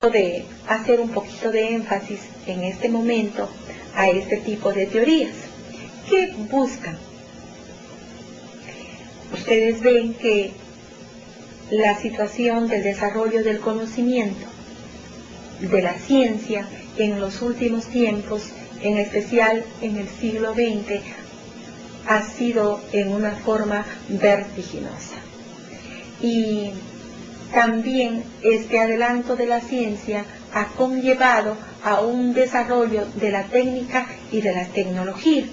de hacer un poquito de énfasis en este momento a este tipo de teorías. ¿Qué buscan? Ustedes ven que la situación del desarrollo del conocimiento, de la ciencia, en los últimos tiempos, en especial en el siglo XX, ha sido en una forma vertiginosa. Y también este adelanto de la ciencia ha conllevado a un desarrollo de la técnica y de la tecnología.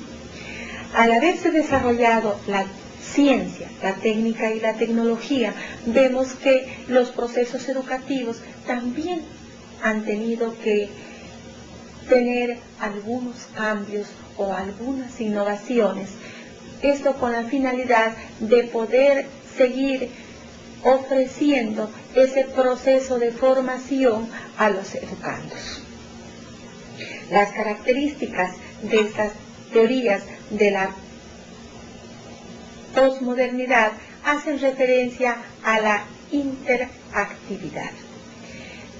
Al haberse desarrollado la ciencia, la técnica y la tecnología, vemos que los procesos educativos también han tenido que tener algunos cambios o algunas innovaciones. Esto con la finalidad de poder seguir ofreciendo ese proceso de formación a los educandos. Las características de estas teorías de la posmodernidad hacen referencia a la interactividad.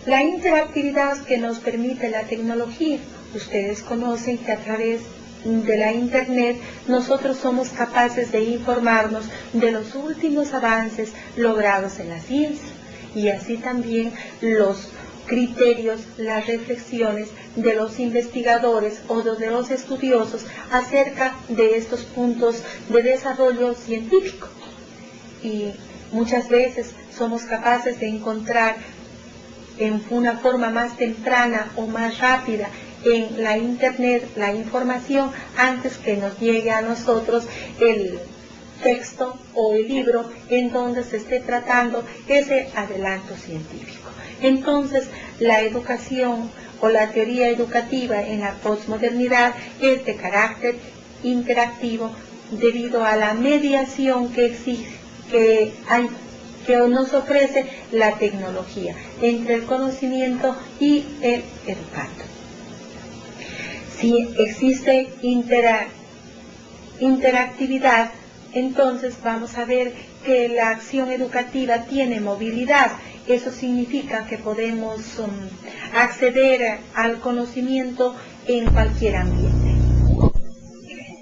La interactividad que nos permite la tecnología. Ustedes conocen que a través de la Internet nosotros somos capaces de informarnos de los últimos avances logrados en la ciencia y así también los criterios, las reflexiones de los investigadores o de los estudiosos acerca de estos puntos de desarrollo científico. Y muchas veces somos capaces de encontrar en una forma más temprana o más rápida en la Internet la información antes que nos llegue a nosotros el texto o el libro en donde se esté tratando ese adelanto científico. Entonces, la educación o la teoría educativa en la posmodernidad es de carácter interactivo debido a la mediación que existe, que nos ofrece la tecnología entre el conocimiento y el educando. Si existe interactividad, entonces vamos a ver que la acción educativa tiene movilidad. Eso significa que podemos acceder al conocimiento en cualquier ambiente.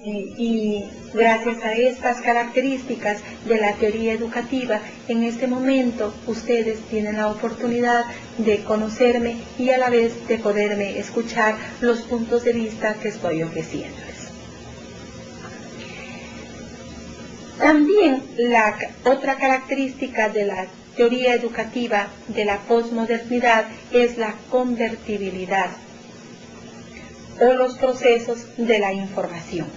Y gracias a estas características de la teoría educativa, en este momento ustedes tienen la oportunidad de conocerme y a la vez de poderme escuchar los puntos de vista que estoy ofreciéndoles. También la otra característica de la teoría educativa de la posmodernidad es la convertibilidad o los procesos de la información.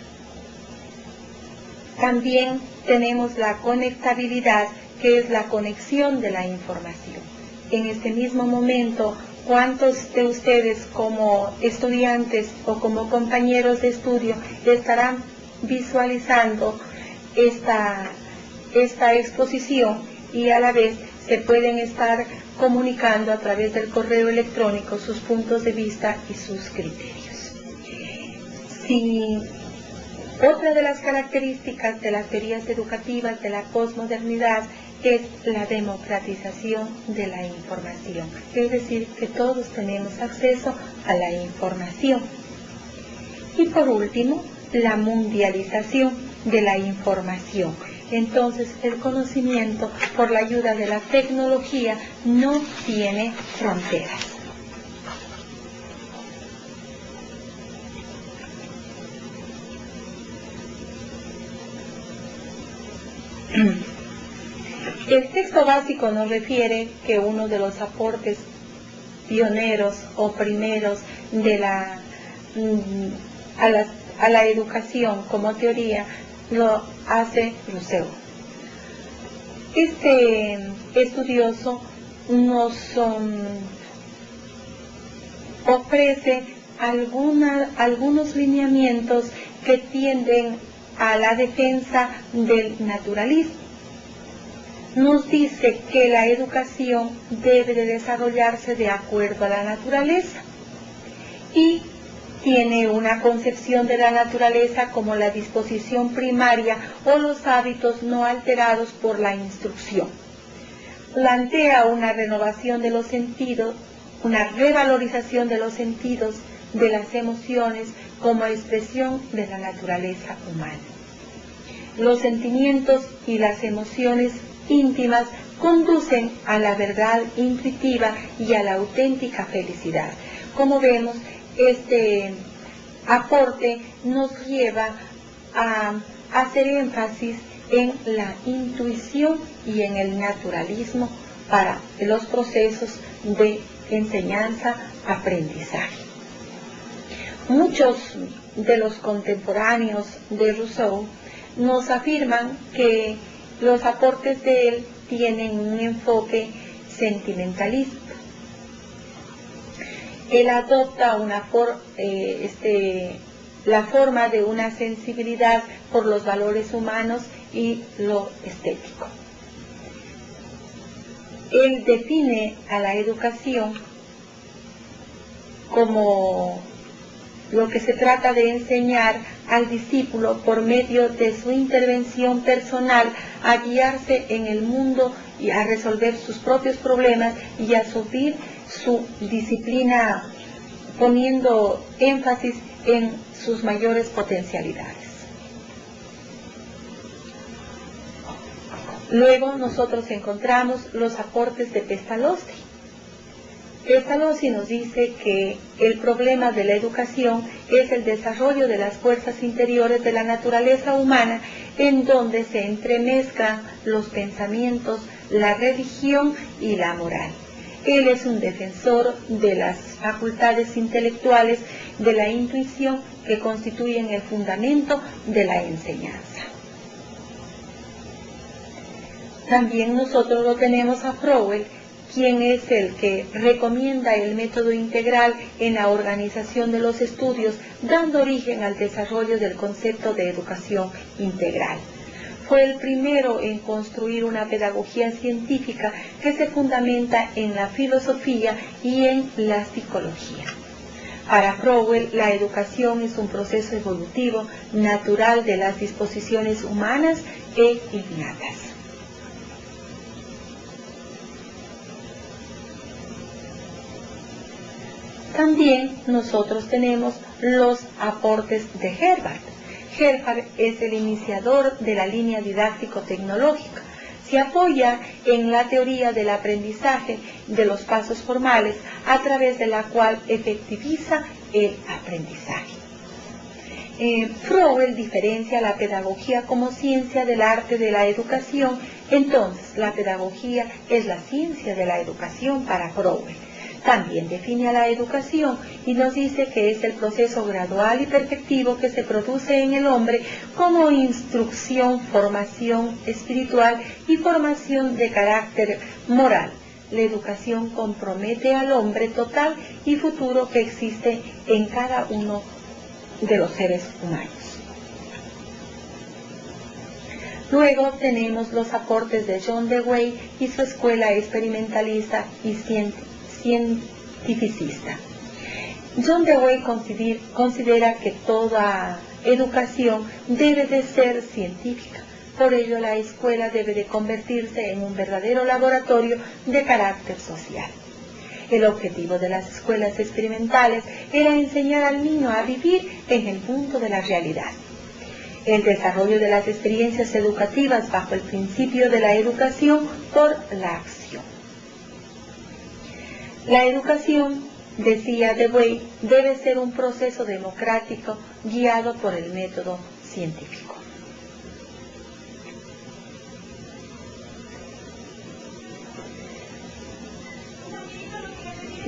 También tenemos la conectabilidad, que es la conexión de la información. En este mismo momento, ¿cuántos de ustedes como estudiantes o como compañeros de estudio estarán visualizando esta exposición y a la vez se pueden estar comunicando a través del correo electrónico sus puntos de vista y sus criterios? Otra de las características de las teorías educativas de la posmodernidad es la democratización de la información, es decir, que todos tenemos acceso a la información. Y por último, la mundialización de la información. Entonces, el conocimiento, por la ayuda de la tecnología, no tiene fronteras. El texto básico nos refiere que uno de los aportes pioneros o primeros de a la educación como teoría lo hace Rousseau. Este estudioso nos ofrece algunos lineamientos que tienden a la defensa del naturalismo. Nos dice que la educación debe de desarrollarse de acuerdo a la naturaleza y tiene una concepción de la naturaleza como la disposición primaria o los hábitos no alterados por la instrucción. Plantea una renovación de los sentidos una revalorización de los sentidos, de las emociones como expresión de la naturaleza humana. Los sentimientos y las emociones íntimas conducen a la verdad intuitiva y a la auténtica felicidad. Como vemos, este aporte nos lleva a hacer énfasis en la intuición y en el naturalismo para los procesos de enseñanza-aprendizaje. Muchos de los contemporáneos de Rousseau nos afirman que los aportes de él tienen un enfoque sentimentalista. Él adopta la forma de una sensibilidad por los valores humanos y lo estético. Él define a la educación como lo que se trata de enseñar al discípulo por medio de su intervención personal a guiarse en el mundo y a resolver sus propios problemas y a subir su disciplina poniendo énfasis en sus mayores potencialidades. Luego nosotros encontramos los aportes de Pestalozzi. Pestalozzi nos dice que el problema de la educación es el desarrollo de las fuerzas interiores de la naturaleza humana, en donde se entremezclan los pensamientos, la religión y la moral. Él es un defensor de las facultades intelectuales, de la intuición, que constituyen el fundamento de la enseñanza. También nosotros lo tenemos a Froebel, quien es el que recomienda el método integral en la organización de los estudios, dando origen al desarrollo del concepto de educación integral. Fue el primero en construir una pedagogía científica que se fundamenta en la filosofía y en la psicología. Para Froebel, la educación es un proceso evolutivo natural de las disposiciones humanas e innatas. También nosotros tenemos los aportes de Herbart. Herbart es el iniciador de la línea didáctico-tecnológica. Se apoya en la teoría del aprendizaje de los pasos formales, a través de la cual efectiviza el aprendizaje. Froebel diferencia la pedagogía como ciencia del arte de la educación. Entonces, la pedagogía es la ciencia de la educación para Froebel. También define a la educación y nos dice que es el proceso gradual y perfectivo que se produce en el hombre como instrucción, formación espiritual y formación de carácter moral. La educación compromete al hombre total y futuro que existe en cada uno de los seres humanos. Luego tenemos los aportes de John Dewey y su escuela experimentalista y cientificista. John Dewey considera que toda educación debe de ser científica. Por ello, la escuela debe de convertirse en un verdadero laboratorio de carácter social. El objetivo de las escuelas experimentales era enseñar al niño a vivir en el mundo de la realidad. El desarrollo de las experiencias educativas bajo el principio de la educación por la acción. La educación, decía Dewey, debe ser un proceso democrático guiado por el método científico.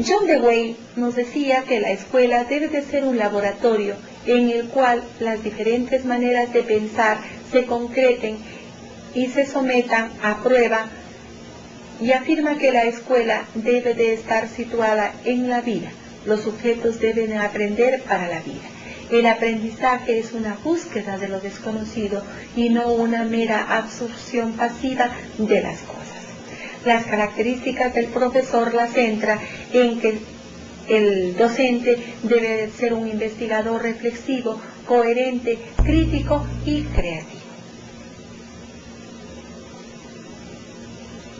John Dewey nos decía que la escuela debe de ser un laboratorio en el cual las diferentes maneras de pensar se concreten y se sometan a prueba, y afirma que la escuela debe de estar situada en la vida. Los sujetos deben aprender para la vida. El aprendizaje es una búsqueda de lo desconocido y no una mera absorción pasiva de las cosas. Las características del profesor las centra en que el docente debe ser un investigador reflexivo, coherente, crítico y creativo.